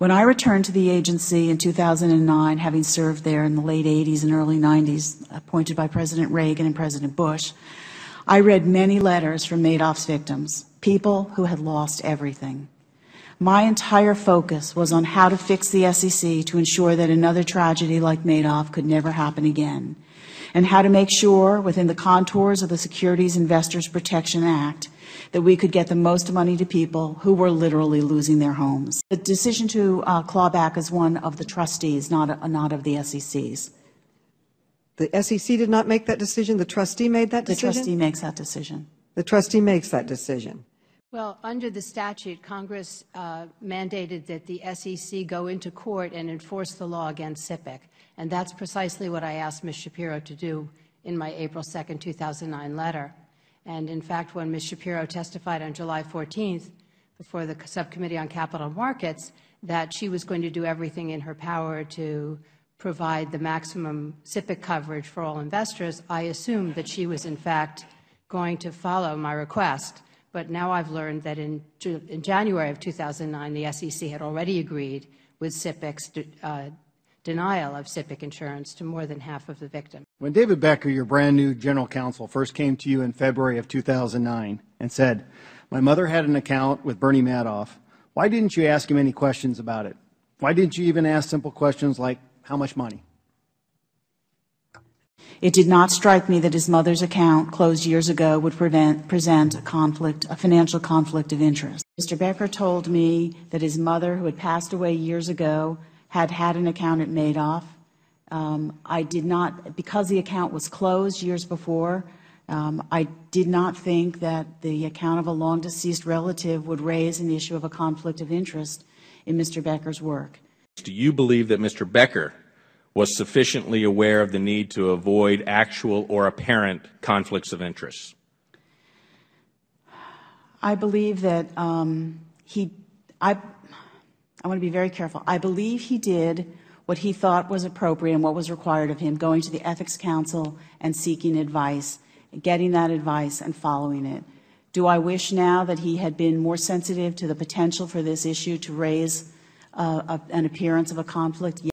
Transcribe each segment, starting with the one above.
When I returned to the agency in 2009, having served there in the late 80s and early 90s, appointed by President Reagan and President Bush, I read many letters from Madoff's victims, people who had lost everything. My entire focus was on how to fix the SEC to ensure that another tragedy like Madoff could never happen again, and how to make sure, within the contours of the Securities Investors Protection Act, that we could get the most money to people who were literally losing their homes. The decision to claw back is one of the trustees, not of the SEC's. The SEC did not make that decision? The trustee made that decision? The trustee makes that decision. The trustee makes that decision. Well, under the statute, Congress mandated that the SEC go into court and enforce the law against SIPC, and that's precisely what I asked Ms. Schapiro to do in my April 2, 2009 letter. And in fact, when Ms. Schapiro testified on July 14th before the Subcommittee on Capital Markets that she was going to do everything in her power to provide the maximum SIPC coverage for all investors, I assumed that she was in fact going to follow my request. But now I've learned that in January of 2009, the SEC had already agreed with SIPC's denial of SIPC insurance to more than half of the victims. When David Becker, your brand new general counsel, first came to you in February of 2009 and said, "My mother had an account with Bernie Madoff," why didn't you ask him any questions about it? Why didn't you even ask simple questions like, how much money? It did not strike me that his mother's account, closed years ago, would present a financial conflict of interest. Mr. Becker told me that his mother, who had passed away years ago, had an account at Madoff. I did not, because the account was closed years before, I did not think that the account of a long-deceased relative would raise an issue of a conflict of interest in Mr. Becker's work. Do you believe that Mr. Becker was sufficiently aware of the need to avoid actual or apparent conflicts of interest? I believe that I want to be very careful. I believe he did what he thought was appropriate and what was required of him, going to the Ethics Council and seeking advice, getting that advice and following it. Do I wish now that he had been more sensitive to the potential for this issue to raise an appearance of a conflict? Yes.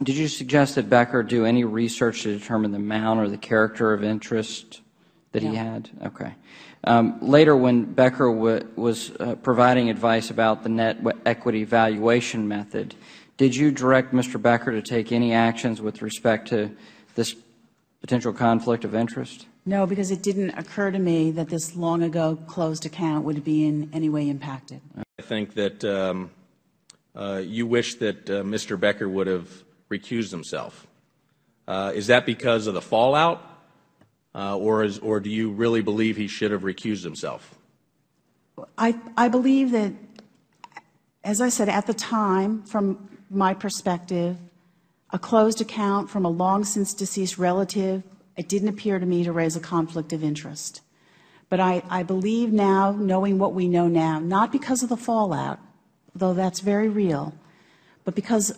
Did you suggest that Becker do any research to determine the amount or the character of interest that he had? Okay. Later, when Becker was providing advice about the net equity valuation method, did you direct Mr. Becker to take any actions with respect to this potential conflict of interest? No, because it didn't occur to me that this long-ago closed account would be in any way impacted. I think that you wish that Mr. Becker would have recused himself. Is that because of the fallout? Or do you really believe he should have recused himself? I believe that, as I said, at the time, from my perspective, a closed account from a long-since-deceased relative, it didn't appear to me to raise a conflict of interest. But I believe now, knowing what we know now, not because of the fallout, though that's very real, but because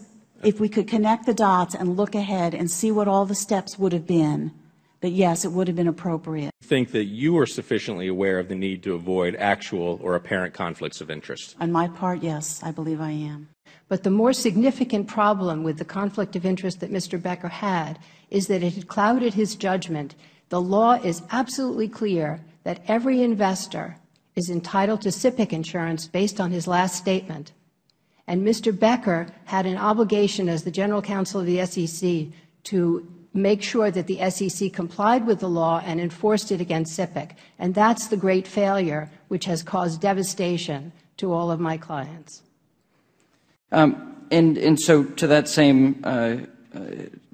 if we could connect the dots and look ahead and see what all the steps would have been, that yes, it would have been appropriate. I think that you are sufficiently aware of the need to avoid actual or apparent conflicts of interest. On my part, yes, I believe I am. But the more significant problem with the conflict of interest that Mr. Becker had is that it had clouded his judgment. The law is absolutely clear that every investor is entitled to SIPC insurance based on his last statement. And Mr. Becker had an obligation as the General Counsel of the SEC to make sure that the SEC complied with the law and enforced it against SIPC. And that's the great failure which has caused devastation to all of my clients. And so to that same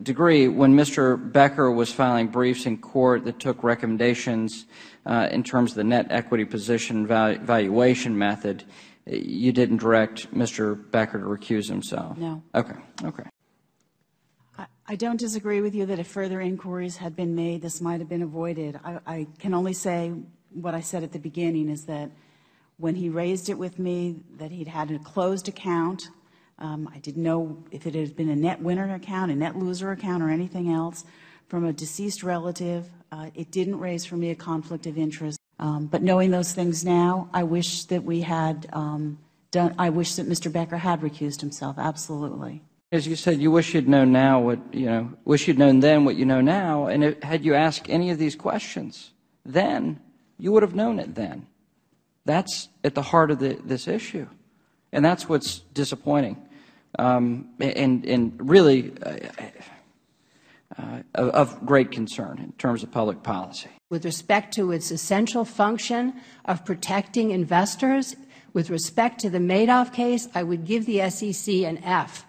degree, when Mr. Becker was filing briefs in court that took recommendations in terms of the net equity position valuation method, you didn't direct Mr. Becker to recuse himself? No. Okay. Okay. I don't disagree with you that if further inquiries had been made, this might have been avoided. I can only say what I said at the beginning is that when he raised it with me, that he'd had a closed account. I didn't know if it had been a net winner account, a net loser account, or anything else from a deceased relative. It didn't raise for me a conflict of interest. But knowing those things now, I wish that we had I wish that Mr. Becker had recused himself, absolutely. As you said, you wish you'd known now what, wish you'd known then what you know now, and had you asked any of these questions then, you would have known it then. That's at the heart of this issue, and that's what's disappointing, and really of great concern in terms of public policy. With respect to its essential function of protecting investors, with respect to the Madoff case, I would give the SEC an F.